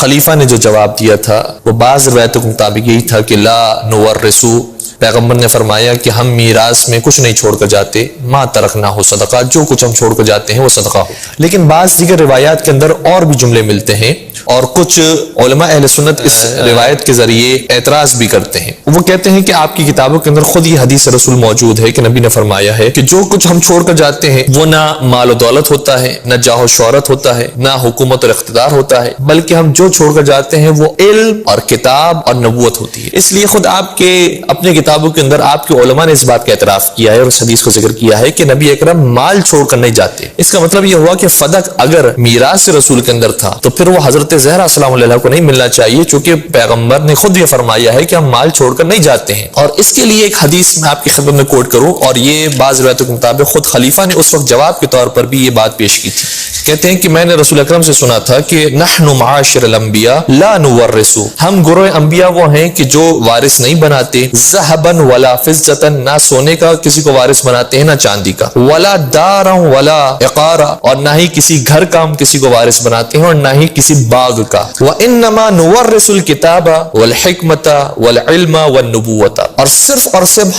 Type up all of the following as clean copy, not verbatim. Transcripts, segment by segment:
خلیفہ نے جو جواب دیا تھا وہ بعض روایتوں کے مطابق یہی تھا کہ لا نورثو، پیغمبر نے فرمایا کہ ہم میراث میں کچھ نہیں چھوڑ کر جاتے، ما ترکنا ہو صدقہ، جو کچھ ہم چھوڑ کر جاتے ہیں وہ صدقہ ہو۔ لیکن بعض دیگر روایات کے اندر اور بھی جملے ملتے ہیں، اور کچھ علماء اہل سنت اس روایت کے ذریعے اعتراض بھی کرتے ہیں۔ وہ کہتے ہیں کہ آپ کی کتابوں کے اندر خود یہ حدیث رسول موجود ہے کہ نبی نے فرمایا ہے کہ جو کچھ ہم چھوڑ کر جاتے ہیں وہ نہ مال و دولت ہوتا ہے، نہ جاہ و شہرت ہوتا ہے، نہ حکومت اور اقتدار ہوتا ہے، بلکہ ہم جو چھوڑ کر جاتے ہیں وہ علم اور کتاب اور نبوت ہوتی ہے۔ اس لیے خود آپ کے اپنے کتابوں کے اندر آپ کے علماء نے اس بات کا اعتراف کیا ہے اور اس حدیث کو ذکر کیا ہے کہ نبی اکرم مال چھوڑ کر نہیں جاتے۔ اس کا مطلب یہ ہوا کہ فدق اگر میراث رسول کے اندر تھا تو پھر وہ حضرت زہرا سلام اللہ کو نہیں ملنا چاہیے، چونکہ پیغمبر نے خود یہ فرمایا ہے کہ ہم مال چھوڑ کر نہیں جاتے ہیں۔ اور اس کے لیے ایک حدیث میں آپ کی خدمت میں کوٹ کروں، اور یہ بعض روایتوں کے مطابق خود خلیفہ نے اس وقت جواب کے طور پر بھی یہ بات پیش کی تھی۔ کہتے ہیں کہ میں نے رسول اکرم سے سنا تھا کہ نحن معاشر الانبیاء لا نورث، ہم گروہ انبیاء وہ ہیں کہ جو وارث نہیں بناتے، ذهبا ولا فضة، نہ سونے کا کسی کو وارث بناتے ہیں نہ چاندی کا، ولا دارا ولا عقارا، اور نہ ہی کسی گھر کا ہم کسی کو وارث بناتے ہیں اور نہ ہی کسی باغ کا، وانما نورث الکتاب والحکمت والعلم والنبوت، اور صرف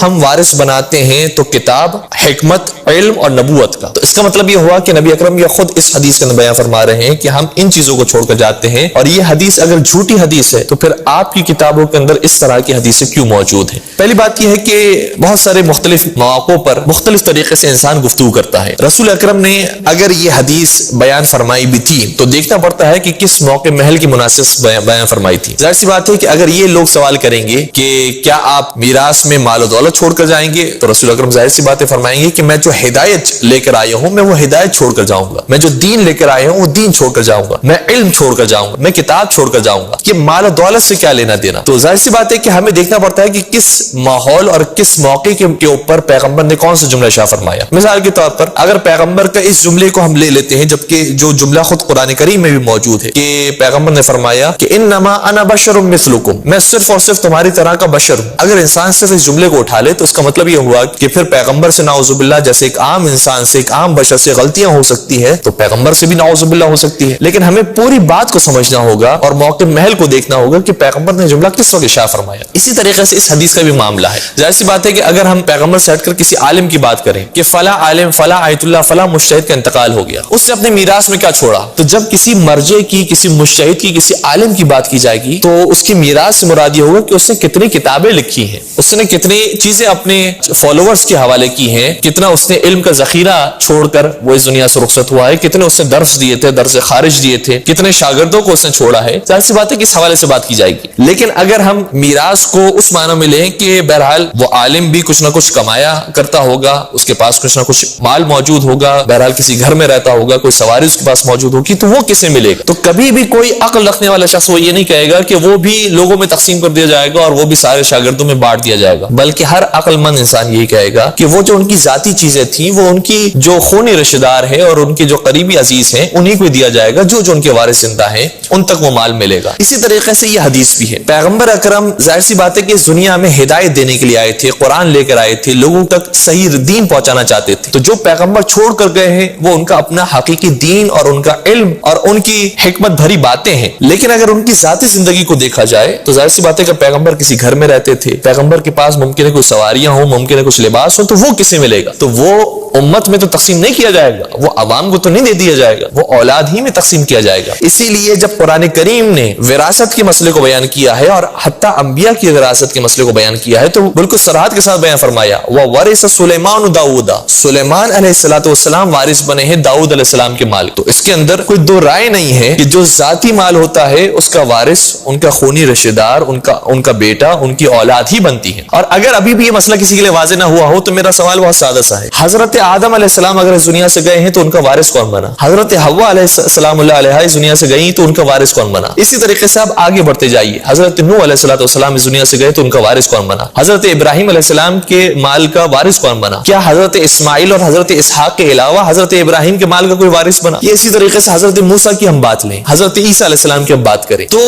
ہم وارث بناتے ہیں تو کتاب، حکمت، علم اور نبوت کا۔ تو اس کا مطلب یہ ہوا کہ نبی اکرم یہ خود اس حدیث کے اندر بیان فرما رہے ہیں کہ ہم ان چیزوں کو چھوڑ کر جاتے ہیں، اور یہ حدیث اگر جھوٹی حدیث ہے تو پھر آپ کی کتابوں کے اندر اس طرح کی حدیثیں کیوں موجود ہیں؟ پہلی بات یہ ہے کہ بہت سارے مختلف مواقع پر مختلف طریقے سے انسان گفتگو کرتا ہے۔ رسول اکرم نے اگر یہ حدیث بیان فرمائی بھی تھی تو دیکھنا پڑتا ہے کہ کس موقع محل کی مناسب بیان فرمائی تھی۔ ظاہر سی بات ہے کہ اگر یہ لوگ سوال کریں گے کہ کیا آپ میراث میں مال و دولت چھوڑ کر جائیں گے، تو رسول اکرم ظاہر سی باتیں فرمائیں گے کہ میں جو ہدایت لے کر آیا ہوں میں وہ ہدایت چھوڑ کر جاؤں گا، میں جو دین لے کر آیا ہوں وہ دین چھوڑ کر جاؤں گا، میں علم چھوڑ کر جاؤں گا، میں کتاب چھوڑ کر جاؤں گا، کہ مال و دولت سے کیا لینا دینا۔ تو ظاہر سی بات ہے کہ ہمیں دیکھنا پڑتا ہے کہ کس ماحول اور کس موقع کے اوپر پیغمبر نے کون سا جملہ شاہ فرمایا۔ مثال کے طور پر اگر پیغمبر کا اس جملے کو ہم لے لیتے ہیں، جبکہ جو جملہ خود قرآن کریم میں بھی موجود ہے کہ پیغمبر نے فرمایا کہ انما انا بشر مثلکم، میں صرف اور صرف تمہاری طرح کا بشر ہوں۔ اگر انسان صرف اس جملے کو اٹھا لے تو اس کا مطلب یہ ہوا کہ پھر پیغمبر سے نعوذ باللہ جیسے ایک عام انسان سے، ایک عام بشر سے غلطیاں ہو سکتی ہے تو پیغمبر سے بھی نعوذ باللہ ہو سکتی ہے۔ لیکن ہمیں پوری بات کو سمجھنا ہوگا اور موقع محل کو دیکھنا ہوگا کہ پیغمبر نے جملہ کس وقت ارشاد فرمایا۔ اسی طریقے سے اس حدیث کا بھی معاملہ ہے۔ ظاہر سی بات ہے کہ اگر ہم پیغمبر سے ہٹ کر کسی عالم کی بات کریں کہ فلاں عالم، فلاں آیت اللہ، فلاں مجتہد کا انتقال ہو گیا، اس نے اپنے میراث میں کیا چھوڑا، تو جب کسی مرجع کی، کسی مجتہد کی، کسی عالم کی بات کی جائے گی تو اس کی میراث سے مراد یہ ہوگا کہ اس نے کتنی کتابیں لکھی ہیں، اس نے کتنی چیزیں اپنے فالوورز کے حوالے کی ہیں، کتنا اس نے علم کا ذخیرہ چھوڑ کر وہ اس دنیا سے رخصت ہوا ہے، کتنے اس نے درس دیے تھے، درس خارج دیے تھے، کتنے شاگردوں کو اس نے چھوڑا ہے۔ ظاہر سی بات ہے کہ اس حوالے سے بات کی جائے گی۔ لیکن اگر ہم میراث کو اس معنی میں لیں کہ بہرحال وہ عالم بھی کچھ نہ کچھ کمایا کرتا ہوگا، اس کے پاس کچھ نہ کچھ مال موجود ہوگا، بہرحال کسی گھر میں رہتا ہوگا، کوئی سواری اس کے پاس موجود ہوگی، تو وہ کسے ملے گا؟ تو کبھی بھی کوئی عقل رکھنے والا شخص وہ یہ نہیں کہے گا کہ وہ بھی لوگوں میں تقسیم کر دیا جائے گا اور وہ بھی سارے شاگردوں میں بانٹ دیا جائے گا، بلکہ ہر عقل مند انسان یہی کہے گا کہ وہ جو ان کی ذاتی چیزیں تھیں، وہ ان کی جو خونی رشتہ دار ہے اور ان کے جو قریبی عزیز ہیں انہی کو دیا جائے گا، جو ان کے وارث زندہ ہیں ان تک وہ مال ملے گا۔ اسی طریقے سے یہ حدیث بھی ہے۔ پیغمبر اکرم ظاہر سی بات ہے کہ اس دنیا میں ہدایت دینے کے لیے آئے تھے، قرآن لے کر آئے تھے، لوگوں تک صحیح دین پہنچانا چاہتے تھے، تو جو پیغمبر چھوڑ کر گئے ہیں وہ ان کا اپنا حقیقی دین اور ان کا علم اور ان کی حکمت بھری باتیں ہیں۔ لیکن اگر ان کی ذاتی زندگی کو دیکھا جائے تو ظاہر سی بات ہے کہ پیغمبر کسی گھر میں رہتے تھے، پیغمبر کے پاس ممکن ہے کوئی سواریاں ہوں، ممکن ہے کچھ لباس ہو، تو وہ کسے ملے گا؟ تو وہ امت میں تو تقسیم نہیں کیا جائے گا، وہ عوام کو تو نہیں دے دیا جائے گا، وہ اولاد ہی میں تقسیم کیا جائے گا۔ اسی لیے جب قرآن کریم نے وراثت کے مسئلے کو بیان کیا ہے اور حتیٰ انبیاء کی وراثت کے مسئلے کو بیان کیا ہے تو بالکل صراحت کے ساتھ بیان فرمایا وَوَرِثَ سُلَيْمَانُ دَاوُودَ، سلیمان علیہ السلام وارث بنے ہیں داؤد علیہ السلام کے مال۔ تو اس کے اندر کوئی دو رائے نہیں ہے کہ جو ذاتی مال ہوتا ہے اس کا وارث ان کا خونی رشتہ دار، ان کا بیٹا، ان کی اولاد ہی بنتی ہے۔ اور اگر ابھی بھی یہ مسئلہ کسی کے لیے واضح نہ ہوا ہو تو میرا سوال بہت سادہ سا ہے، حضرت آدم علیہ السلام اگر اس دنیا سے گئے ہیں تو ان کا وارث کون بنا؟ حضرت حوا علیہ السلام اللہ علیہ اس دنیا سے گئی تو ان کا وارث کون بنا؟ اسی طریقے سے آپ آگے بڑھتے جائیے، حضرت نوح علیہ السلام اس دنیا سے گئے تو ان کا وارث کون بنا؟ بنا؟ حضرت ابراہیم علیہ السلام کے مال کا وارث کون بنا؟ کیا حضرت اسماعیل اور حضرت اسحاق کے علاوہ حضرت ابراہیم کے مال کا کوئی وارث بنا؟ یہ اسی طریقے سے حضرت موسیٰ کی ہم بات لیں، حضرت عیسیٰ علیہ السلام کی ہم بات کریں، تو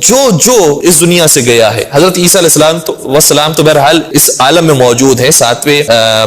جو اس دنیا سے گیا ہے، حضرت عیسیٰ علیہ السلام تو بہرحال اس عالم میں موجود ہے، ساتویں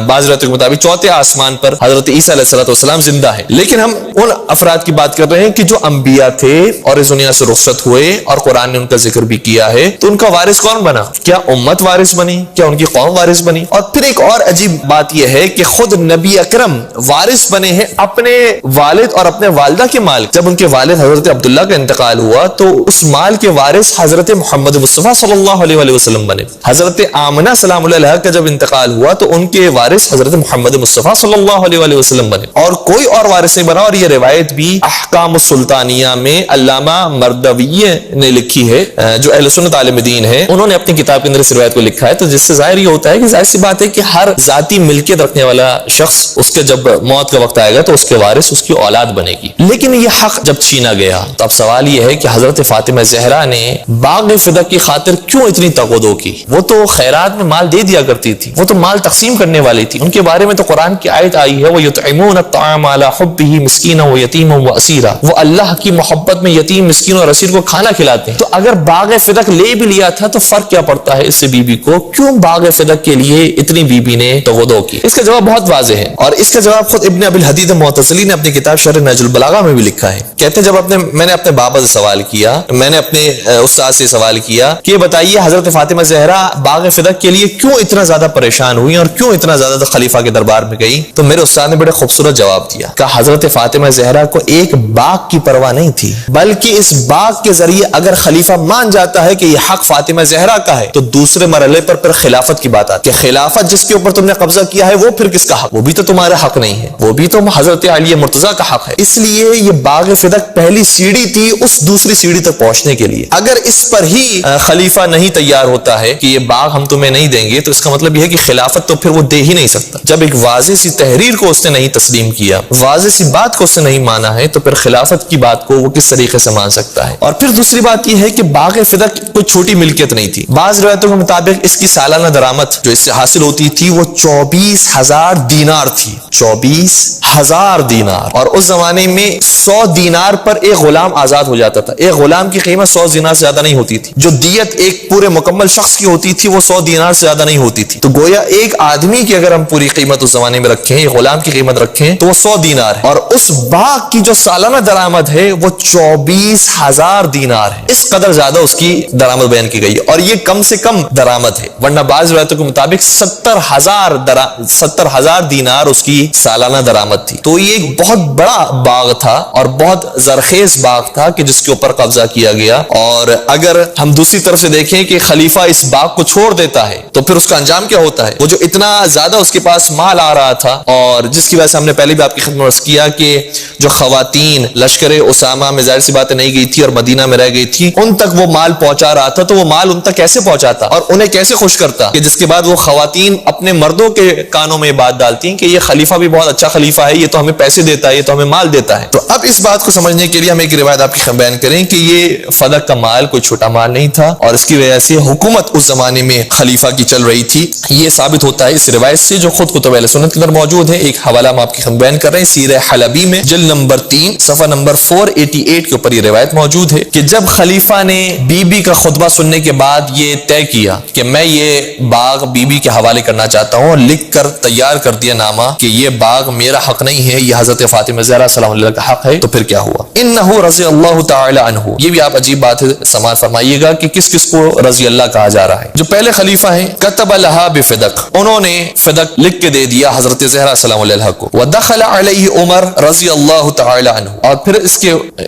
بعض روایتوں کے مطابق چوتھے آسمان پر حضرت عیسیٰ علیہ السلام زندہ ہے، لیکن ہم ان افراد کی بات کر رہے ہیں کہ جو انبیاء تھے اور اس دنیا سے رخصت ہوئے اور قرآن نے ان کا ذکر بھی کیا ہے، تو ان کا وارث کون بنا؟ کیا امت وارث بنی؟ کیا ان کی قوم وارث بنی؟ اور پھر ایک اور عجیب بات یہ ہے کہ خود نبی اکرم وارث بنے ہیں اپنے والد اور اپنے والدہ کے مال۔ جب ان کے والد حضرت عبداللہ کا انتقال ہوا تو اس مال کے وارث حضرت محمد مصطفیٰ صلی اللہ علیہ وسلم بنے۔ حضرت آمنہ سلام اللہ علیہ کا جب انتقال ہوا تو ان کے وارث حضرت محمد مصطفیٰ صلی اللہ علیہ وسلم بنے، اور کوئی اور وارث نہیں بنا۔ اور یہ روایت بھی احکام السلطانیہ میں علامہ مردوی نے لکھی ہے، جو اہل سنت عالم دین ہے، انہوں نے اپنی کتاب کے اندر اس روایت کو لکھا ہے۔ تو جس سے ظاہر یہ ہوتا ہے کہ ظاہر سی بات ہے کہ ہر ذاتی ملکیت رکھنے والا شخص، اس کے جب موت کا وقت آئے گا تو اس کے وارث اس کی اولاد بنے گی۔ لیکن یہ حق جب چھینا گیا تو اب سوال یہ ہے کہ حضرت فاطمہ زہرا نے باغ فدق کی خاطر کیوں اتنی تغدو کی؟ وہ تو خیرات میں مال دے دیا کرتی تھی، وہ تو مال تقسیم کرنے والی تھی۔ ان کے بارے میں تو قرآن کی آیت آئی ہے، وَيُطْعِمُونَ الطَّعَامَ عَلَىٰ حُبِّهِ مِسْكِينًا وَيَتِيمًا وَأَسِيرًا، وہ اللہ کی محبت میں یتیم، مسکین اور اسیر کو کھانا کھلاتے ہیں۔ تو اگر باغ فدق لے بھی لیا تھا تو فرق کیا پڑتا ہے اس سے بیوی کو؟ کیوں باغ فدق کے لیے اتنی بیوی نے تغدو کی؟ اس کا جواب بہت واضح ہے، اور اس کا جواب خود ابن ابی الحدید معتزلی نے اپنی کتاب شرح نہج البلاغہ میں بھی لکھا ہے۔ کہتے ہیں جب میں نے اپنے بابا سے سوال کیا، میں نے اپنے استاد سے سوال کیا کہ بتائیے حضرت فاطمہ زہرا باغ فدق کے لیے کیوں اتنا زیادہ پریشان ہوئی اور کیوں اتنا زیادہ خلیفہ کے دربار میں گئی، تو میرے استاد نے بڑے خوبصورت جواب دیا کہ حضرت فاطمہ زہرا کو ایک باغ کی پرواہ نہیں تھی، بلکہ اس باغ کے ذریعے اگر خلیفہ مان جاتا ہے کہ یہ حق فاطمہ زہرا کا ہے تو دوسرے مرحلے پر پھر خلافت کی بات آتی ہے کہ خلافت جس کے اوپر تم نے قبضہ کیا ہے وہ پھر کس کا حق؟ وہ بھی تو تمہارا حق نہیں ہے، وہ بھی تو حضرت علی مرتضیٰ کا حق ہے۔ اس لیے یہ باغ فدق پہلی سیڑھی تھی اس دوسری سیڑھی تک پہنچنے کے لیے۔ اگر اس پر ہی خلیفہ نہیں تیار ہوتا ہے کہ یہ باغ ہم تمہیں نہیں دیں گے، تو اس کا مطلب یہ ہے کہ خلافت تو پھر وہ دے ہی نہیں سکتا۔ جب ایک واضح سی تحریر کو اس نے نہیں تسلیم کیا، واضح سی بات کو اس نے نہیں مانا ہے، تو پھر خلافت کی بات کو وہ کس طریقے سے مان سکتا ہے؟ اور پھر دوسری بات یہ ہے کہ باغ فدق کوئی چھوٹی ملکیت نہیں تھی۔ بعض روایتوں کے مطابق اس کی سالانہ درآمد جو اس سے حاصل ہوتی تھی وہ 24,000 دینار تھی، 24,000 دینار، اور اس زمانے میں 100 دینار پر ایک غلام آزاد ہو جاتا تھا۔ ایک غلام کی قیمت 100 دینار سے زیادہ نہیں ہوتی تھی، جو دیت ایک پورے مکمل شخص کی ہوتی تھی وہ 100 دینار سے زیادہ نہیں ہوتی تھی۔ تو گویا ایک آدمی کی اگر ہم پوری قیمت اس زمانے میں رکھیں، ایک غلام کی قیمت رکھیں تو وہ 100 دینار ہے، اور اس باغ کی جو سالانہ درآمد ہے وہ 24,000 دینار ہے۔ اس قدر زیادہ اس کی درآمد بیان کی گئی ہے، اور یہ کم سے کم درآمد ہے، ورنہ بعض روایتوں کے مطابق 70,000 دینار اس کی سالانہ درآمد تھی۔ تو یہ ایک بہت بڑا باغ تھا اور بہت زرخیز باغ تھا کہ جس کے اوپر قبضہ کیا گیا۔ اور اگر ہم دوسری طرف سے دیکھیں کہ خلیفہ اس باغ کو چھوڑ دیتا ہے تو پھر اس کا انجام کیا ہوتا ہے؟ وہ جو اتنا زیادہ اس کے پاس مال آ رہا تھا، اور جس کی وجہ سے ہم نے پہلے بھی آپ کی خدمت میں عرض کیا کہ جو خواتین لشکر اسامہ میں ظاہر سی باتیں نہیں گئی تھی اور مدینہ میں رہ گئی تھی، ان تک وہ مال پہنچا رہا تھا، تو وہ مال ان تک کیسے پہنچاتا اور انہیں کیسے خوش کرتا کہ جس کے بعد وہ خواتین اپنے مردوں کے کانوں میں بات ڈالتی ہیں کہ یہ خلیفہ بھی بہت اچھا خلیفہ ہے، یہ تو ہمیں پیسے دیتا ہے، یہ تو ہمیں مال دیتا ہے۔ تو اب اس بات کو سمجھنے کے لیے ہم ایک روایت آپ کی بیان کریں کہ یہ فدق کا مال کوئی چھوٹا مال نہیں تھا، اور اس کی وجہ سے حکومت اس زمانے میں خلیفہ کی چل رہی تھی۔ یہ ثابت ہوتا ہے اس روایت سے جو خود کتب اہل سنت کے اندر موجود ہے۔ ایک حوالہ ہم آپ کی بیان کر رہے ہیں، سیرہ حلبی میں جلد نمبر 3 صفحہ نمبر 488 کے اوپر یہ روایت موجود ہے کہ جب خلیفہ نے بی بی کا خطبہ سننے کے بعد یہ طے کیا کہ میں یہ باغ بی بی کے حوالے کرنا چاہتا ہوں، اور لکھ کر تیار کر دیا نامہ کہ یہ باغ میرا حق نہیں ہے، یہ حضرت فاطمہ زہرا سلام اللہ کا حق ہے، تو پھر کیا ہوا؟ انہ رضی اللہ تعالی عنہ، یہ بھی آپ عجیب بات ہے سماعت فرمائیے گا کہ کس کس کو رضی اللہ کہا جا رہا ہے۔ جو پہلے خلیفہ ہیں، کتب لہا بفدق، انہوں نے فدق لکھ کے دے دیا حضرت زہرا سلام اللہ کو۔ ودخل علیہ عمر رضی اللہ تعالی عنہ، اور پھر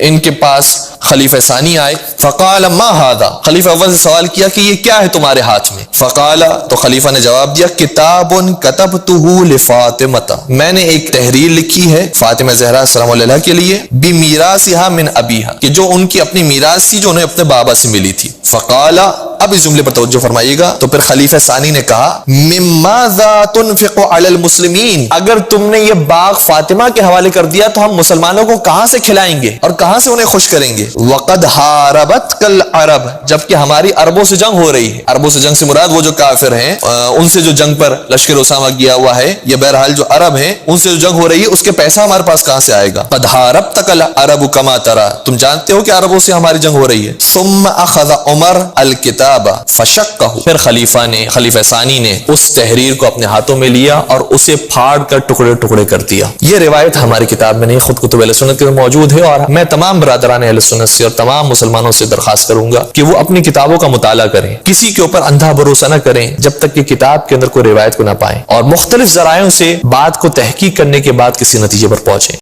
ان کے پاس خلیفہ ثانی آئے، فقال ما هذا، خلیفہ اول سے سوال کیا کہ یہ کیا ہے تمہارے ہاتھ میں؟ فقال، تو خلیفہ نے جواب دیا، کتاب کتبتہ لفاطمہ، میں نے ایک تحریر لکھی ہے فاطمہ زہرا سلام اللہ کے لیے، بمیراثها من ابیہا، کہ جو ان کی اپنی میراث تھی جو انہیں اپنے بابا سے ملی تھی۔ فقال اب اس جملے پر توجہ فرمائیے گا. تو پھر خلیفہ ثانی نے کہا مماذا تنفق علی المسلمین، اگر تم نے یہ باغ فاطمہ کے حوالے کر دیا تو ہم مسلمانوں کو کہاں سے کھلائیں گے اور کہاں سے انہیں خوش کریں گے. وقد حاربتک العرب، جبکہ ہماری عربوں سے جنگ ہو رہی ہے. عربوں سے جنگ سے مراد وہ جو کافر ہیں، ان سے جو جنگ پر لشکر اسامہ گیا ہوا ہے، یہ بہرحال جو عرب ہیں ان سے جو جنگ ہو رہی ہے اس کے پیسہ ہمارے پاس کہاں سے آئے گا. قد حاربتک العرب کما ترى، تم جانتے ہو کہ عربوں سے ہماری جنگ ہو رہی ہے. ثم اخذ عمر الکتاب فشقہ، پھر خلیفہ ثانی نے اس تحریر کو اپنے ہاتھوں میں لیا اور اسے پھاڑ کر ٹکڑے ٹکڑے کر دیا. یہ روایت ہماری کتاب میں نہیں، خود کتب اہل سنت کے موجود ہے، اور میں تمام برادران اہل سنت سے اور تمام مسلمانوں سے درخواست کروں گا کہ وہ اپنی کتابوں کا مطالعہ کریں، کسی کے اوپر اندھا بھروسہ نہ کریں جب تک کہ کتاب کے اندر کوئی روایت کو نہ پائیں، اور مختلف ذرائعوں سے بات کو تحقیق کرنے کے بعد کسی نتیجے پر پہنچیں.